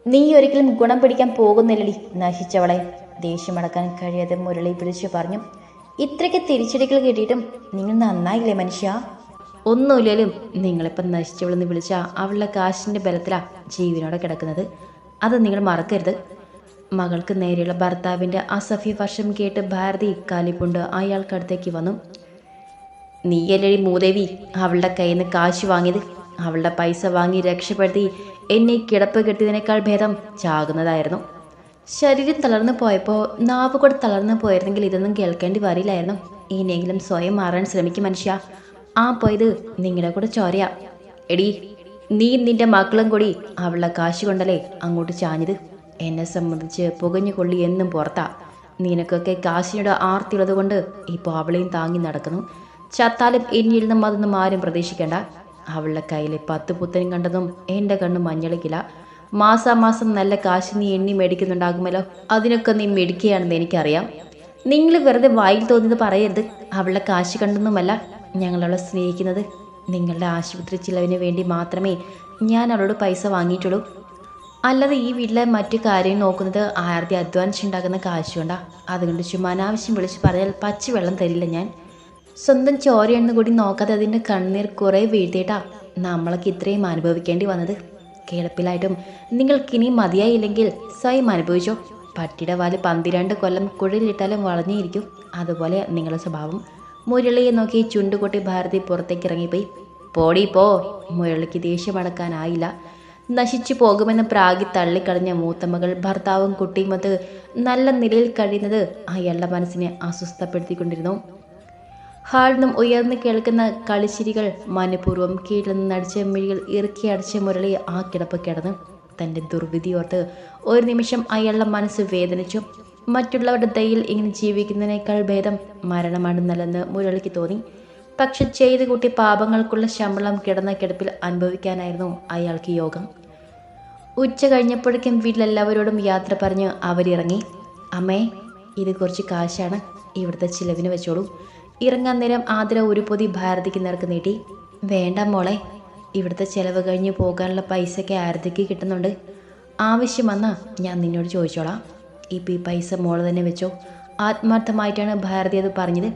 നീ ഒരിക്കലും ഗുണം പിടിക്കാൻ പോകുന്നില്ലടി നശിച്ചവളെ. ദേഷ്യമടക്കാൻ കഴിയാതെ മുരളി വിളിച്ചു പറഞ്ഞു. ഇത്രയ്ക്ക് തിരിച്ചടികൾ കിട്ടിയിട്ടും നിങ്ങൾ നന്നായില്ലേ മനുഷ്യ? ഒന്നുമില്ലേലും നിങ്ങളിപ്പം നശിച്ചവളെന്ന് വിളിച്ച അവളുടെ കാശിൻ്റെ ബലത്തിലാ ജീവനോടെ കിടക്കുന്നത്. അത് നിങ്ങൾ മറക്കരുത്. മകൾക്ക് നേരെയുള്ള ഭർത്താവിൻ്റെ അസഭ്യ വർഷം കേട്ട് ഭാരതി കാലിപ്പുണ്ട് അയാൾക്കടുത്തേക്ക് വന്നു. നീയല്ലടി മൂദേവി അവളുടെ കയ്യിൽ നിന്ന് കാശ് വാങ്ങിയത്. അവളുടെ പൈസ വാങ്ങി രക്ഷപ്പെടുത്തി എന്നെ കിടപ്പ് കെട്ടിയതിനേക്കാൾ ഭേദം ചാകുന്നതായിരുന്നു. ശരീരം തളർന്നു പോയപ്പോൾ നാവ് കൂടെ തളർന്നു പോയിരുന്നെങ്കിൽ ഇതൊന്നും കേൾക്കേണ്ടി വരില്ലായിരുന്നു. ഇനിയെങ്കിലും സ്വയം മാറാൻ ശ്രമിക്കും മനുഷ്യ. ആ പോയത് നിങ്ങളുടെ കൂടെ ചോരയാ. എടി, നീ നിന്റെ മക്കളും കൂടി അവളുടെ കാശ് കൊണ്ടല്ലേ അങ്ങോട്ട് ചാഞ്ഞത്. എന്നെ സംബന്ധിച്ച് പുകഞ്ഞു കൊള്ളി എന്നും പുറത്താ. നിനക്കൊക്കെ കാശിനോട് ആർത്തിയുള്ളത് കൊണ്ട് ഇപ്പോൾ അവളെയും താങ്ങി നടക്കുന്നു. ചത്താലും എന്നിൽ നിന്നും അതൊന്നും ആരും പ്രതീക്ഷിക്കേണ്ട. അവളുടെ കയ്യിലെ 10 പുത്തനും കണ്ടതും എൻ്റെ കണ്ണ് മഞ്ഞളിക്കില്ല. മാസാമാസം നല്ല കാശ് നീ എണ്ണി മേടിക്കുന്നുണ്ടാകുമല്ലോ. അതിനൊക്കെ നീ മേടിക്കുകയാണെന്ന് എനിക്കറിയാം. നിങ്ങൾ വെറുതെ വായിൽ തോന്നിയത് പറയരുത്. അവളുടെ കാശ് കണ്ടൊന്നുമല്ല ഞങ്ങളവളെ സ്നേഹിക്കുന്നത്. നിങ്ങളുടെ ആശുപത്രി ചിലവിന് വേണ്ടി മാത്രമേ ഞാൻ അവളോട് പൈസ വാങ്ങിയിട്ടുള്ളൂ. അല്ലാതെ ഈ വീട്ടിലെ മറ്റു കാര്യം നോക്കുന്നത് ആയിരത്തി അധ്വാനിച്ചുണ്ടാക്കുന്ന കാശുകൊണ്ടാ. അതുകൊണ്ട് ചുമ്മാ അനാവശ്യം വിളിച്ച് പറഞ്ഞാൽ പച്ചവെള്ളം തരില്ല ഞാൻ. സ്വന്തം ചോരയെന്ന് കൂടി നോക്കാതെ അതിൻ്റെ കണ്ണീർ കുറേ വീഴ്ത്തിയിട്ടാ നമ്മളൊക്കെ ഇത്രയും അനുഭവിക്കേണ്ടി വന്നത്. കിടപ്പിലായിട്ടും നിങ്ങൾക്കിനി മതിയായില്ലെങ്കിൽ സ്വയം അനുഭവിച്ചോ. പട്ടിയുടെ വാല് 12 കൊല്ലം കുഴലിട്ടാലും വളഞ്ഞിരിക്കും. അതുപോലെ നിങ്ങളുടെ സ്വഭാവം. മുരളിയെ നോക്കി ചുണ്ടുകൊട്ടി ഭാരതി പുറത്തേക്ക് ഇറങ്ങിപ്പോയി. പോടി പോ. മുരളിക്ക് ദേഷ്യമടക്കാനായില്ല. നശിച്ചു പോകുമെന്ന് പ്രാഗി തള്ളിക്കളഞ്ഞ മൂത്തമകൾ ഭർത്താവും കുട്ടിയുമൊത്ത് നല്ല നിലയിൽ കഴിയുന്നത് അയാളുടെ മനസ്സിനെ അസ്വസ്ഥപ്പെടുത്തിക്കൊണ്ടിരുന്നു. ഹാളിൽ നിന്നും ഉയർന്നു കേൾക്കുന്ന കളിച്ചിരികൾ മനഃപൂർവ്വം കീഴിൽ നിന്നടിച്ച മിഴികൾ ഇറുക്കി അടിച്ച മുരളി ആ കിടപ്പ് കിടന്ന് തൻ്റെ ദുർവിധിയോർത്ത് ഒരു നിമിഷം അയാളുടെ മനസ്സ് വേദനിച്ചു. മറ്റുള്ളവരുടെ ദയയിൽ ഇങ്ങനെ ജീവിക്കുന്നതിനേക്കാൾ ഭേദം മരണമാണ് നല്ലതെന്ന് മുരളിക്ക് തോന്നി. പക്ഷെ ചെയ്തു കൂട്ടി പാപങ്ങൾക്കുള്ള ശമ്പളം കിടന്ന കിടപ്പിൽ അനുഭവിക്കാനായിരുന്നു അയാൾക്ക് യോഗം. ഉച്ച കഴിഞ്ഞപ്പോഴേക്കും വീട്ടിലെല്ലാവരോടും യാത്ര പറഞ്ഞ് അവരിറങ്ങി. അമ്മേ, ഇത് കുറച്ച് കാശാണ്, ഇവിടുത്തെ ചിലവിന് വെച്ചോളൂ. ഇറങ്ങാൻ നേരം ആതിര ഒരു പൊതി ഭാരതിക്ക് നേർക്ക് നീട്ടി. വേണ്ട മോളെ, ഇവിടുത്തെ ചിലവ് കഴിഞ്ഞ് പോകാനുള്ള പൈസയ്ക്ക് ആരതിക്ക് കിട്ടുന്നുണ്ട്. ആവശ്യം വന്നാൽ ഞാൻ നിന്നോട് ചോദിച്ചോളാം. ഇപ്പം ഈ പൈസ മോള് തന്നെ വെച്ചോ. ആത്മാർത്ഥമായിട്ടാണ് ഭാരതി അത് പറഞ്ഞത്.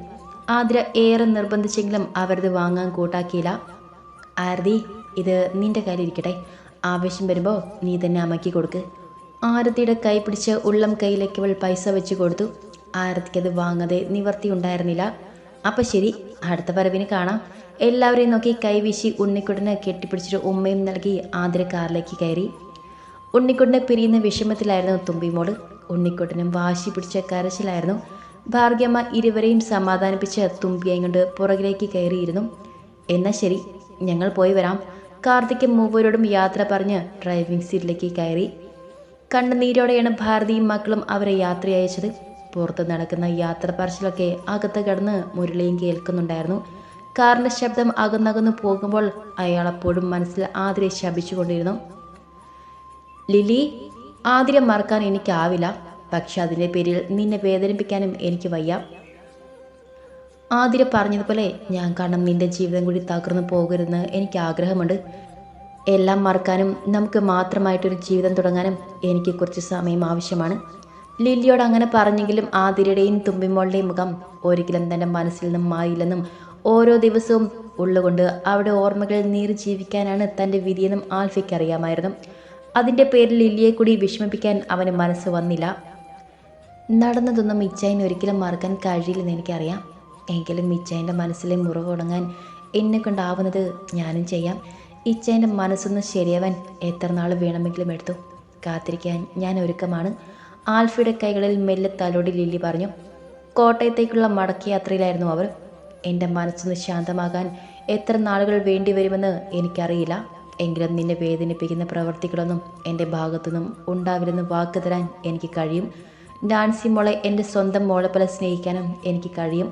ആതിര ഏറെ നിർബന്ധിച്ചെങ്കിലും അവരത് വാങ്ങാൻ കൂട്ടാക്കിയില്ല. ആരതി, ഇത് നിന്റെ കയ്യിലിരിക്കട്ടെ. ആവശ്യം വരുമ്പോൾ നീ തന്നെ അമ്മയ്ക്ക് കൊടുക്ക്. ആരതിയുടെ കൈ പിടിച്ച് ഉള്ളം കൈയിലേക്ക് അവൾ പൈസ വെച്ച് കൊടുത്തു. ആരതിക്കത് വാങ്ങാതെ നിവർത്തി ഉണ്ടായിരുന്നില്ല. അപ്പം ശരി, അടുത്ത വരവിന് കാണാം. എല്ലാവരെയും നോക്കി കൈവീശി ഉണ്ണിക്കുട്ടനെ കെട്ടിപ്പിടിച്ചിട്ട് ഉമ്മയും നൽകി ആതിര കാറിലേക്ക് കയറി. ഉണ്ണിക്കുട്ടനെ പിരിയുന്ന വിഷമത്തിലായിരുന്നു തുമ്പിമോള്. ഉണ്ണിക്കുട്ടനും വാശി പിടിച്ച കരച്ചിലായിരുന്നു. ഭാർഗ്യമ്മ ഇരുവരെയും സമാധാനിപ്പിച്ച് തുമ്പിയെയും കൊണ്ട് പുറകിലേക്ക് കയറിയിരുന്നു. എന്നാൽ ശരി, ഞങ്ങൾ പോയി വരാം. കാർത്തിക് മൂവരോടും യാത്ര പറഞ്ഞ് ഡ്രൈവിംഗ് സീറ്റിലേക്ക് കയറി. കണ്ണുനീരോടെയാണ് ഭാരതിയും മക്കളും അവരെ യാത്ര അയച്ചത്. പുറത്ത് നടക്കുന്ന യാത്ര പറച്ചിലൊക്കെ അകത്ത് കിടന്ന് മുരളിയും കേൾക്കുന്നുണ്ടായിരുന്നു. കാറിൻ്റെ ശബ്ദം അകന്നകന്നു പോകുമ്പോൾ അയാളെപ്പോഴും മനസ്സിൽ ആതിരെ ശപിച്ചുകൊണ്ടിരുന്നു. ലിലി, ആതിരെ മറക്കാൻ എനിക്കാവില്ല. പക്ഷെ അതിൻ്റെ പേരിൽ നിന്നെ വേദനിപ്പിക്കാനും എനിക്ക് വയ്യ. ആതിര പറഞ്ഞതുപോലെ ഞാൻ കാരണം നിന്റെ ജീവിതം കൂടി തകർന്നു പോകരുതെന്ന് എനിക്ക് ആഗ്രഹമുണ്ട്. എല്ലാം മറക്കാനും നമുക്ക് മാത്രമായിട്ടൊരു ജീവിതം തുടങ്ങാനും എനിക്ക് കുറച്ച് സമയം ആവശ്യമാണ്. ലില്ലിയോട് അങ്ങനെ പറഞ്ഞെങ്കിലും ആതിരയുടെയും തുമ്പിമോളുടെയും മുഖം ഒരിക്കലും തൻ്റെ മനസ്സിൽ നിന്നും മായില്ലെന്നും ഓരോ ദിവസവും ഉള്ളുകൊണ്ട് അവിടെ ഓർമ്മകൾ നീറി ജീവിക്കാനാണ് തൻ്റെ വിധിയെന്നും ആൽഫയ്ക്ക് അറിയാമായിരുന്നു. അതിൻ്റെ പേരിൽ ലില്ലിയെ കൂടി വിഷമിപ്പിക്കാൻ അവന് മനസ്സ് വന്നില്ല. നടന്നതൊന്നും ഇച്ചായന് ഒരിക്കലും മറക്കാൻ കഴിയില്ലെന്ന് എനിക്കറിയാം. എങ്കിലും ഇച്ചായൻ്റെ മനസ്സിലെ മുറിവ് ഉണങ്ങാൻ എന്നെ കൊണ്ടാവുന്നത് ഞാനും ചെയ്യാം. ഇച്ചായൻ്റെ മനസ്സൊന്ന് ശരിയാവാൻ എത്ര നാൾ വേണമെങ്കിലും എടുത്തു. കാത്തിരിക്കാൻ ഞാൻ ഒരുക്കമാണ്. ആൽഫയുടെ കൈകളിൽ മെല്ലെ തലോടി ലില്ലി പറഞ്ഞു. കോട്ടയത്തേക്കുള്ള മടക്കയാത്രയിലായിരുന്നു അവർ. എൻ്റെ മനസ്സൊന്ന് ശാന്തമാകാൻ എത്ര നാളുകൾ വേണ്ടി വരുമെന്ന് എനിക്കറിയില്ല. എങ്കിലും നിന്നെ വേദനിപ്പിക്കുന്ന പ്രവർത്തികളൊന്നും എൻ്റെ ഭാഗത്തുനിന്നും ഉണ്ടാവില്ലെന്ന് വാക്ക് തരാൻ എനിക്ക് കഴിയും. നാൻസി മോളെ എൻ്റെ സ്വന്തം മോളെ പോലെ സ്നേഹിക്കാനും എനിക്ക് കഴിയും.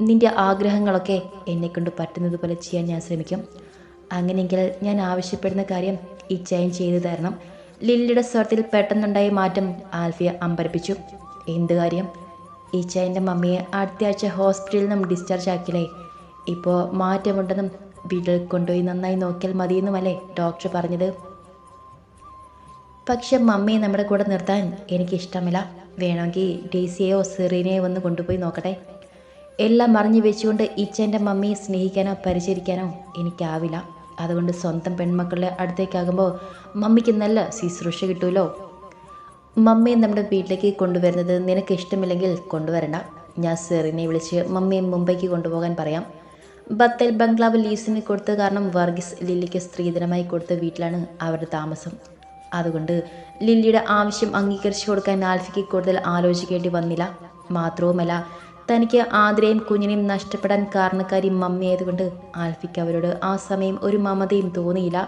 നിൻ്റെ ആഗ്രഹങ്ങളൊക്കെ എന്നെക്കൊണ്ട് പറ്റുന്നത് പോലെ ചെയ്യാൻ ഞാൻ ശ്രമിക്കും. അങ്ങനെയെങ്കിൽ ഞാൻ ആവശ്യപ്പെടുന്ന കാര്യം ഇച്ചായൻ ചെയ്തു തരണം. ലില്ലിയുടെ സ്വരത്തിൽ പെട്ടെന്നുണ്ടായ മാറ്റം ആൽഫിയെ അമ്പരപ്പിച്ചു. എന്ത് കാര്യം? ഇച്ചായൻ്റെ മമ്മിയെ അടുത്ത ആഴ്ച ഹോസ്പിറ്റലിൽ നിന്നും ഡിസ്ചാർജ് ആക്കിയില്ലേ? ഇപ്പോൾ മാറ്റമുണ്ടെന്നും വീട്ടിൽ കൊണ്ടുപോയി നന്നായി നോക്കിയാൽ മതിയെന്നുമല്ലേ ഡോക്ടർ പറഞ്ഞത്? പക്ഷെ മമ്മിയെ നമ്മുടെ കൂടെ നിർത്താൻ എനിക്കിഷ്ടമില്ല. വേണമെങ്കിൽ ഡേസിയെയോ സെറീനയോ വന്ന് കൊണ്ടുപോയി നോക്കട്ടെ. എല്ലാം അറിഞ്ഞു വെച്ചുകൊണ്ട് ഇച്ചേൻ്റെ മമ്മിയെ സ്നേഹിക്കാനോ പരിചരിക്കാനോ എനിക്കാവില്ല. അതുകൊണ്ട് സ്വന്തം പെൺമക്കളുടെ അടുത്തേക്കാകുമ്പോൾ മമ്മിക്ക് നല്ല ശുശ്രൂഷ കിട്ടുമല്ലോ. മമ്മിയെ നമ്മുടെ വീട്ടിലേക്ക് കൊണ്ടുവരുന്നത് നിനക്ക് ഇഷ്ടമില്ലെങ്കിൽ കൊണ്ടുവരണ്ട. ഞാൻ സെറീനെ വിളിച്ച് മമ്മിയെ മുംബൈക്ക് കൊണ്ടുപോകാൻ പറയാം. ബത്തേൽ ബംഗ്ലാവ് ലീസിന് കൊടുത്ത കാരണം വർഗീസ് ലില്ലിക്ക് സ്ത്രീധനമായി കൊടുത്ത വീട്ടിലാണ് അവരുടെ താമസം. അതുകൊണ്ട് ലില്ലിയുടെ ആവശ്യം അംഗീകരിച്ചു കൊടുക്കാൻ ആൽഫിക്ക് കൂടുതൽ ആലോചിക്കേണ്ടി വന്നില്ല. മാത്രവുമല്ല, തനിക്ക് ആതിരയും കുഞ്ഞിനെയും നഷ്ടപ്പെടാൻ കാരണക്കാരി മമ്മിയായതുകൊണ്ട് ആൽഫിക്ക് അവരോട് ആ സമയം ഒരു മമതയും തോന്നിയില്ല.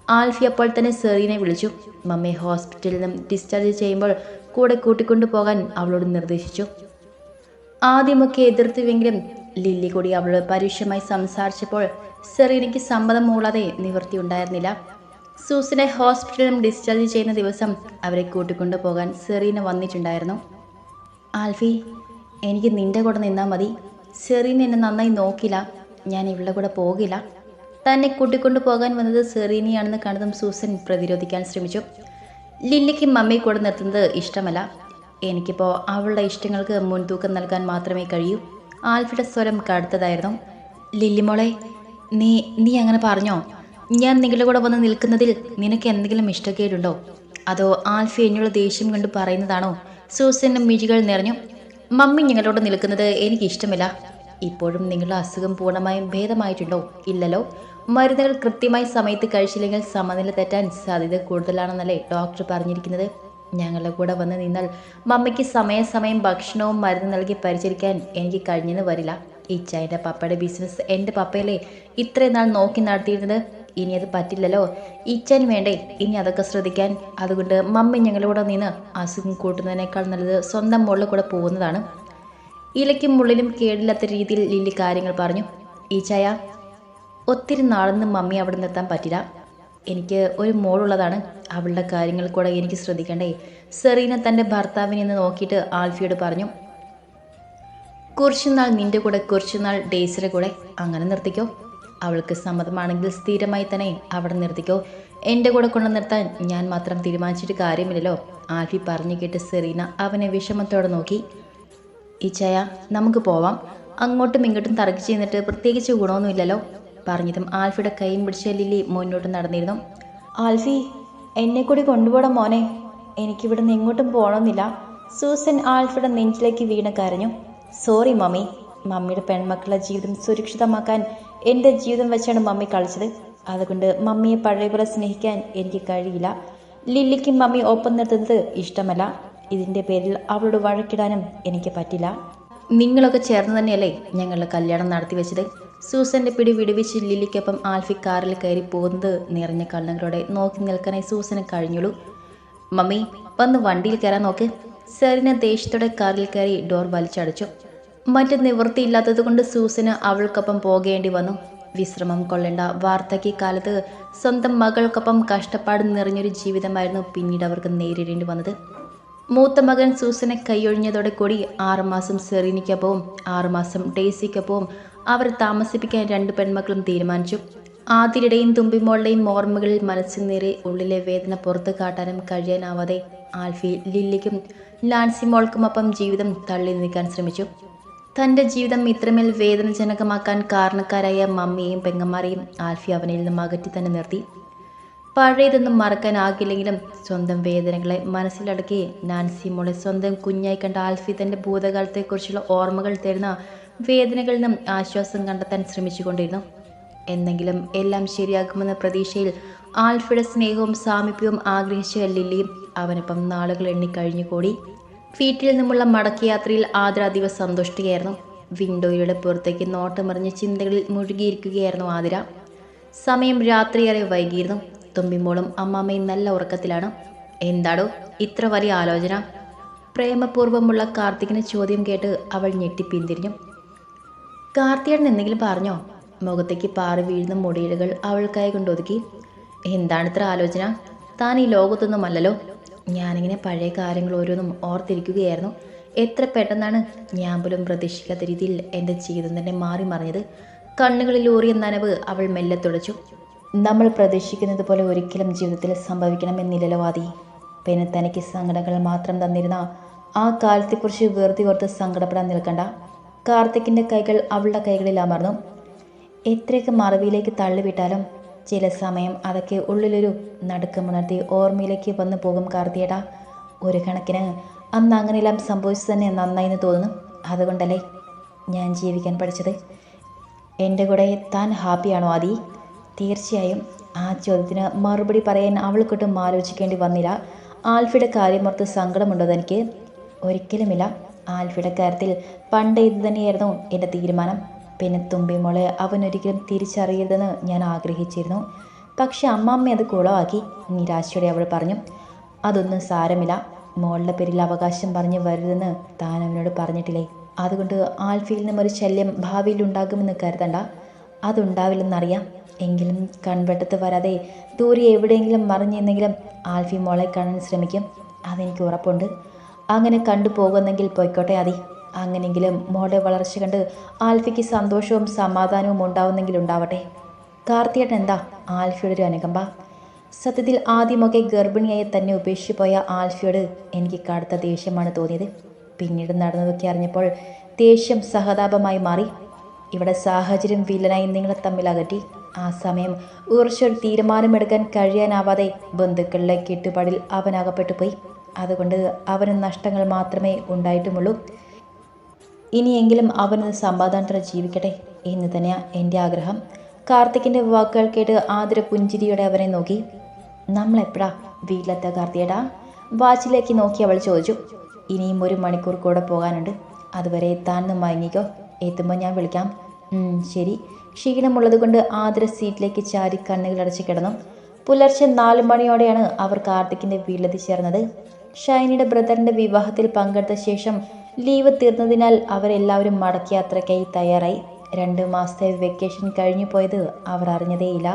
ആൽഫി അപ്പോൾ തന്നെ സെറീനെ വിളിച്ചു. മമ്മിയെ ഹോസ്പിറ്റലിൽ നിന്നും ഡിസ്ചാർജ് ചെയ്യുമ്പോൾ കൂടെ കൂട്ടിക്കൊണ്ടു പോകാൻ അവളോട് നിർദ്ദേശിച്ചു. ആദ്യമൊക്കെ എതിർത്തുവെങ്കിലും ലില്ലി കൂടി അവളോട് പരുഷമായി സംസാരിച്ചപ്പോൾ സെറീനയ്ക്ക് സമ്മതം മൂളാതെ നിവൃത്തിയുണ്ടായിരുന്നില്ല. സൂസനെ ഹോസ്പിറ്റലിൽ നിന്നും ഡിസ്ചാർജ് ചെയ്യുന്ന ദിവസം അവരെ കൂട്ടിക്കൊണ്ടു പോകാൻ സെറീന വന്നിട്ടുണ്ടായിരുന്നു. ആൽഫി, എനിക്ക് നിൻ്റെ കൂടെ നിന്നാൽ മതി. സെറീന എന്നെ നന്നായി നോക്കില്ല. ഞാൻ ഇവളുടെ കൂടെ പോകില്ല. തന്നെ കൂട്ടിക്കൊണ്ടു പോകാൻ വന്നത് സെറീനയാണെന്ന് കണ്ടതും സൂസൻ പ്രതിരോധിക്കാൻ ശ്രമിച്ചു. ലില്ലിക്ക് മമ്മിയെ കൂടെ നിർത്തുന്നത് ഇഷ്ടമല്ല. എനിക്കിപ്പോൾ അവളുടെ ഇഷ്ടങ്ങൾക്ക് മുൻതൂക്കം നൽകാൻ മാത്രമേ കഴിയൂ. ആൽഫിയുടെ സ്വരം കടുത്തതായിരുന്നു. ലില്ലിമോളെ, നീ അങ്ങനെ പറഞ്ഞോ? ഞാൻ നിങ്ങളുടെ കൂടെ വന്ന് നിൽക്കുന്നതിൽ നിനക്ക് എന്തെങ്കിലും ഇഷ്ടക്കേടുണ്ടോ? അതോ ആൽഫി എന്നുള്ള ദേഷ്യം കൊണ്ട് പറയുന്നതാണോ? സൂസൻ്റെ മിഴികൾ നിറഞ്ഞു. മമ്മി ഞങ്ങളോട് നിൽക്കുന്നത് എനിക്കിഷ്ടമില്ല. ഇപ്പോഴും നിങ്ങളുടെ അസുഖം പൂർണ്ണമായും ഭേദമായിട്ടുണ്ടോ? ഇല്ലല്ലോ. മരുന്നുകൾ കൃത്യമായി സമയത്ത് കഴിച്ചില്ലെങ്കിൽ സമനില തെറ്റാൻ സാധ്യത കൂടുതലാണെന്നല്ലേ ഡോക്ടർ പറഞ്ഞിരിക്കുന്നത്. ഞങ്ങളുടെ കൂടെ വന്ന് നിന്നാൽ മമ്മിക്ക് സമയാസമയം ഭക്ഷണവും മരുന്ന് നൽകി പരിചരിക്കാൻ എനിക്ക് കഴിഞ്ഞെന്ന് വരില്ല. ഇച്ചായൻ്റെ പപ്പയുടെ ബിസിനസ് എൻ്റെ പപ്പയല്ലേ ഇത്രയും നാൾ നോക്കി നടത്തിയിരുന്നത്. ഇനി അത് പറ്റില്ലല്ലോ. ഇച്ചാൻ വേണ്ടേ ഇനി അതൊക്കെ ശ്രദ്ധിക്കാൻ? അതുകൊണ്ട് മമ്മി ഞങ്ങളുടെ കൂടെ നിന്ന് അസുഖം കൂട്ടുന്നതിനേക്കാൾ നല്ലത് സ്വന്തം മുകളിൽ കൂടെ പോകുന്നതാണ്. ഇലയ്ക്കും മുള്ളിലും കേടില്ലാത്ത രീതിയിൽ ലില്ലി കാര്യങ്ങൾ പറഞ്ഞു. ഈച്ചായ, ഒത്തിരി നാളൊന്നും മമ്മി അവിടെ നിർത്താൻ പറ്റില്ല. എനിക്ക് ഒരു മോളുള്ളതാണ്. അവളുടെ കാര്യങ്ങൾ കൂടെ എനിക്ക് ശ്രദ്ധിക്കണ്ടേ? സെറീന തൻ്റെ ഭർത്താവിനെ നിന്ന് നോക്കിയിട്ട് ആൽഫിയോട് പറഞ്ഞു. കുറച്ചുനാൾ നിൻ്റെ കൂടെ, കുറച്ചുനാൾ ഡേയ്സിയുടെ കൂടെ, അങ്ങനെ നിർത്തിക്കോ. അവൾക്ക് സമ്മതമാണെങ്കിൽ സ്ഥിരമായി തന്നെ അവിടെ നിർത്തിക്കോ. എൻ്റെ കൂടെ കൊണ്ടു നിർത്താൻ ഞാൻ മാത്രം തീരുമാനിച്ചിട്ട് കാര്യമില്ലല്ലോ. ആൽഫി പറഞ്ഞു കേട്ട് സെറീന അവനെ വിഷമത്തോടെ നോക്കി. ഈച്ചായ, നമുക്ക് പോവാം. അങ്ങോട്ടും ഇങ്ങോട്ടും തർക്കിച്ച് ചെന്നിട്ട് പ്രത്യേകിച്ച് ഗുണമൊന്നുമില്ലല്ലോ. പറഞ്ഞതും ആൽഫിയുടെ കൈയും പിടിച്ച ലില്ലി മുന്നോട്ട് നടന്നിരുന്നു. ആൽഫി, എന്നെ കൂടി കൊണ്ടുപോകണം മോനെ. എനിക്കിവിടെ നിന്ന് എങ്ങോട്ടും പോകണമെന്നില്ല. സൂസൻ ആൽഫിയുടെ നെഞ്ചിലേക്ക് വീണ് കരഞ്ഞു. Sorry mummy. മമ്മിയുടെ പെൺമക്കളുടെ ജീവിതം സുരക്ഷിതമാക്കാൻ എൻ്റെ ജീവിതം വെച്ചാണ് മമ്മി കളിച്ചത്. അതുകൊണ്ട് മമ്മിയെ പഴയപോലെ സ്നേഹിക്കാൻ എനിക്ക് കഴിയില്ല. ലില്ലിക്ക് മമ്മി ഒപ്പം നിർത്തുന്നത് ഇഷ്ടമല്ല. ഇതിൻ്റെ പേരിൽ അവളോട് വഴക്കിടാനും എനിക്ക് പറ്റില്ല. നിങ്ങളൊക്കെ ചേർന്ന് തന്നെയല്ലേ ഞങ്ങളുടെ കല്യാണം നടത്തി വെച്ചത്? സൂസൻ്റെ പിടി വിടുവിച്ച് ലില്ലിക്കൊപ്പം ആൽഫി കാറിൽ കയറി പോകുന്നത് നിറഞ്ഞ കണ്ണുകളോടെ നോക്കി നിൽക്കാനേ സൂസന് കഴിഞ്ഞുള്ളൂ. മമ്മി, വന്ന് വണ്ടിയിൽ കയറാൻ നോക്ക്. സെറീന ദേഷ്യത്തോടെ കാറിൽ കയറി ഡോർ വലിച്ചടച്ചു. മറ്റ് നിവൃത്തിയില്ലാത്തത് കൊണ്ട് സൂസന് അവൾക്കൊപ്പം പോകേണ്ടി വന്നു. വിശ്രമം കൊള്ളേണ്ട വാർദ്ധക്യകാലത്ത് സ്വന്തം മകൾക്കൊപ്പം കഷ്ടപ്പാട് നിറഞ്ഞൊരു ജീവിതമായിരുന്നു പിന്നീട് അവർക്ക് നേരിടേണ്ടി വന്നത്. മൂത്ത മകൻ സൂസനെ കൈയൊഴിഞ്ഞതോടെ കൂടി 6 മാസം സെറീനയ്ക്കൊപ്പവും 6 മാസം ഡേയ്സിക്കൊപ്പവും അവർ താമസിപ്പിക്കാൻ 2 പെൺമക്കളും തീരുമാനിച്ചു. ആതിരയുടെയും തുമ്പിമോളുടെയും ഓർമ്മകളിൽ മനസ്സിൽ നേരെ ഉള്ളിലെ വേദന പുറത്തു കാട്ടാനും കഴിയാനാവാതെ ആൽഫി ലില്ലിക്കും ലാൻസി മോൾക്കുമൊപ്പം ജീവിതം തള്ളി നീക്കാൻ ശ്രമിച്ചു. തൻ്റെ ജീവിതം ഇത്രമേൽ വേദനജനകമാക്കാൻ കാരണക്കാരായ മമ്മിയെയും പെങ്ങന്മാരെയും ആൽഫി അവനിൽ നിന്നും അകറ്റി തന്നെ നിർത്തി. പഴയതൊന്നും മറക്കാനാകില്ലെങ്കിലും സ്വന്തം വേദനകളെ മനസ്സിലടക്കി നാൻസി മോളെ സ്വന്തം കുഞ്ഞായി കണ്ട ആൽഫി തൻ്റെ ഭൂതകാലത്തെക്കുറിച്ചുള്ള ഓർമ്മകൾ തരുന്ന വേദനകളിൽ നിന്നും ആശ്വാസം കണ്ടെത്താൻ ശ്രമിച്ചുകൊണ്ടിരുന്നു. എന്നെങ്കിലും എല്ലാം ശരിയാക്കുമെന്ന പ്രതീക്ഷയിൽ ആൽഫിയുടെ സ്നേഹവും സാമീപ്യവും ആഗ്രഹിച്ച ലില്ലിയും അവനൊപ്പം നാളുകൾ എണ്ണിക്കഴിഞ്ഞുകൂടി. വീട്ടിൽ നിന്നുമുള്ള മടക്കയാത്രയിൽ ആതിര അതീവ സന്തുഷ്ടിയായിരുന്നു. വിൻഡോയിലൂടെ പുറത്തേക്ക് നോട്ടമെറിഞ്ഞ ചിന്തകളിൽ മുഴുകിയിരിക്കുകയായിരുന്നു ആതിര. സമയം രാത്രിയേറെ വൈകിയിരുന്നു. തുമ്പിമോളും അമ്മാമ്മയും നല്ല ഉറക്കത്തിലാണ്. എന്താടോ ഇത്ര വലിയ ആലോചന? പ്രേമപൂർവ്വമുള്ള കാർത്തികിന്റെ ചോദ്യം കേട്ട് അവൾ ഞെട്ടി പിന്തിരിഞ്ഞു. കാർത്തികൻ എന്തെങ്കിലും പറഞ്ഞോ? മുഖത്തേക്ക് പാറി വീഴുന്ന മുടിയിഴകൾ അവൾക്കായി കൊണ്ടൊതുക്കി. എന്താണ് ഇത്ര ആലോചന? താൻ ഈ ലോകത്തൊന്നുമല്ലല്ലോ. ഞാനിങ്ങനെ പഴയ കാര്യങ്ങൾ ഓരോന്നും ഓർത്തിരിക്കുകയായിരുന്നു. എത്ര പെട്ടെന്നാണ് ഞാൻ പോലും പ്രതീക്ഷിക്കാത്ത രീതിയിൽ എൻ്റെ ജീവിതം തന്നെ മാറി മറിഞ്ഞത്. കണ്ണുകളിൽ ഊറിയ നനവ് അവൾ മെല്ലെ തുടച്ചു. നമ്മൾ പ്രതീക്ഷിക്കുന്നത് പോലെ ഒരിക്കലും ജീവിതത്തിൽ സംഭവിക്കണമെന്നില്ലല്ലോ ആദി. പിന്നെ തനിക്ക് സങ്കടങ്ങൾ മാത്രം തന്നിരുന്ന ആ കാലത്തെക്കുറിച്ച് വെറുതെ ഓർത്ത് സങ്കടപ്പെടാൻ നിൽക്കണ്ട. കാർത്തിക്കിൻ്റെ കൈകൾ അവളുടെ കൈകളിൽ അമർന്നു. എത്രയൊക്കെ മറവിയിലേക്ക് തള്ളിവിട്ടാലും ചില സമയം അതൊക്കെ ഉള്ളിലൊരു നടുക്കമുണർത്തി ഓർമ്മയിലേക്ക് വന്നു പോകും കാർത്തിയേട്ടാ. ഒരു കണക്കിന് അന്ന് അങ്ങനെയെല്ലാം സംഭവിച്ചു തന്നെ നന്നായിന്ന് തോന്നുന്നു. അതുകൊണ്ടല്ലേ ഞാൻ ജീവിക്കാൻ പഠിച്ചത്. എൻ്റെ കൂടെ താൻ ഹാപ്പിയാണോ ആദി? തീർച്ചയായും. ആ ചോദ്യത്തിന് മറുപടി പറയാൻ അവൾക്കൊട്ടും ആലോചിക്കേണ്ടി വന്നില്ല. ആൽഫിയുടെ കാര്യമോർത്ത് സങ്കടമുണ്ടോ തനിക്ക്? ഒരിക്കലുമില്ല. ആൽഫിയുടെ കാര്യത്തിൽ പണ്ട് ഇത് തന്നെയായിരുന്നു എൻ്റെ തീരുമാനം. പിന്നെ തുമ്പി മോളെ അവനൊരിക്കലും തിരിച്ചറിയരുതെന്ന് ഞാൻ ആഗ്രഹിച്ചിരുന്നു. പക്ഷെ അമ്മമ്മ അത് കുളമാക്കി. നിരാശയോടെ അവൾ പറഞ്ഞു. അതൊന്നും സാരമില്ല. മോളുടെ പേരിൽ അവകാശം പറഞ്ഞു വരരുതെന്ന് താൻ അവനോട് പറഞ്ഞിട്ടില്ലേ? അതുകൊണ്ട് ആൽഫിയിൽ നിന്നും ഒരു ശല്യം ഭാവിയിൽ ഉണ്ടാകുമെന്ന് കരുതണ്ട. അതുണ്ടാവില്ലെന്നറിയാം. എങ്കിലും കൺവെട്ടത്ത് വരാതെ ദൂരെ എവിടെയെങ്കിലും മറിഞ്ഞെന്നെങ്കിലും ആൽഫി മോളെ കാണാൻ ശ്രമിക്കും. അതെനിക്ക് ഉറപ്പുണ്ട്. അങ്ങനെ കണ്ടു പോകുന്നെങ്കിൽ പോയിക്കോട്ടെ ആദി. അങ്ങനെയെങ്കിലും മോളുടെ വളർച്ച കണ്ട് ആൽഫിക്ക് സന്തോഷവും സമാധാനവും ഉണ്ടാവുന്നെങ്കിൽ ഉണ്ടാവട്ടെ. കാർത്തിയേട്ടൻ എന്താ ആൽഫിയുടെ ഒരു അനുകമ്പ? സത്യത്തിൽ ആദ്യമൊക്കെ ഗർഭിണിയായി തന്നെ ഉപേക്ഷിച്ചു പോയ ആൽഫിയോട് എനിക്ക് കടുത്ത ദേഷ്യമാണ് തോന്നിയത്. പിന്നീട് നടന്നതൊക്കെ അറിഞ്ഞപ്പോൾ ദേഷ്യം സഹതാപമായി മാറി. ഇവിടെ സാഹചര്യം വില്ലനായി നിങ്ങളെ തമ്മിൽ അകറ്റി. ആ സമയം ഉറച്ചൊരു തീരുമാനമെടുക്കാൻ കഴിയാനാവാതെ ബന്ധുക്കളിലെ കെട്ടുപാടിൽ അവൻ അകപ്പെട്ടു പോയി. അതുകൊണ്ട് അവന് നഷ്ടങ്ങൾ മാത്രമേ ഉണ്ടായിട്ടുമുള്ളൂ. ഇനിയെങ്കിലും അവനത് സമാധാനത്തോടെ ജീവിക്കട്ടെ എന്ന് തന്നെയാണ് എൻ്റെ ആഗ്രഹം. കാർത്തിക്കിൻ്റെ വാക്കുകൾ കേട്ട് ആതിര പുഞ്ചിരിയോടെ അവനെ നോക്കി. നമ്മളെപ്പോഴാ വീട്ടിലെത്താ കാർത്തിയേടാ? വാച്ചിലേക്ക് നോക്കി അവൾ ചോദിച്ചു. ഇനിയും 1 മണിക്കൂർ കൂടെ പോകാനുണ്ട്. അതുവരെ താൻ മയങ്ങിക്കോ. എത്തുമ്പോൾ ഞാൻ വിളിക്കാം. ശരി. ക്ഷീണമുള്ളത് കൊണ്ട് ആതിര സീറ്റിലേക്ക് ചാരി കണ്ണുകളടച്ച് കിടന്നു. പുലർച്ചെ 4 മണിയോടെയാണ് അവർ കാർത്തിക്കിൻ്റെ വീട്ടിലെത്തിച്ചേർന്നത്. ഷൈനിയുടെ ബ്രദറിൻ്റെ വിവാഹത്തിൽ പങ്കെടുത്ത ശേഷം ലീവ് തീർന്നതിനാൽ അവരെല്ലാവരും മടക്കയാത്രയ്ക്കായി തയ്യാറായി. 2 മാസത്തെ വെക്കേഷൻ കഴിഞ്ഞു പോയത് അവർ അറിഞ്ഞതേയില്ല.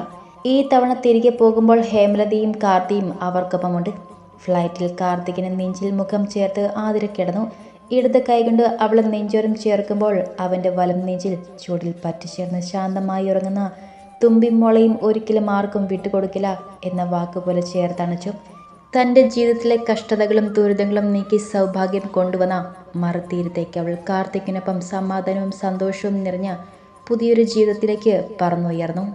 ഈ തവണ തിരികെ പോകുമ്പോൾ ഹേമലതയും കാർത്തിയും അവർക്കൊപ്പമുണ്ട്. ഫ്ലൈറ്റിൽ കാർത്തികിന് നെഞ്ചിൽ മുഖം ചേർത്ത് ആതിര കിടന്നു. ഇടത് കൈകൊണ്ട് അവൾ നെഞ്ചോരം ചേർക്കുമ്പോൾ അവൻ്റെ വലം നെഞ്ചിൽ ചൂടിൽ പറ്റിച്ചേർന്ന് ശാന്തമായി ഉറങ്ങുന്ന തുമ്പിമോളയും ഒരിക്കലും ആർക്കും വിട്ടുകൊടുക്കില്ല എന്ന വാക്കുപോലെ ചേർത്തണച്ചു. തൻ്റെ ജീവിതത്തിലെ കഷ്ടതകളും ദുരിതങ്ങളും നീക്കി സൗഭാഗ്യം കൊണ്ടുവന്ന മറുതീരത്തേക്ക് അവൾ കാർത്തിക്കിനൊപ്പം സമാധാനവും സന്തോഷവും നിറഞ്ഞ പുതിയൊരു ജീവിതത്തിലേക്ക് പറന്നുയർന്നു.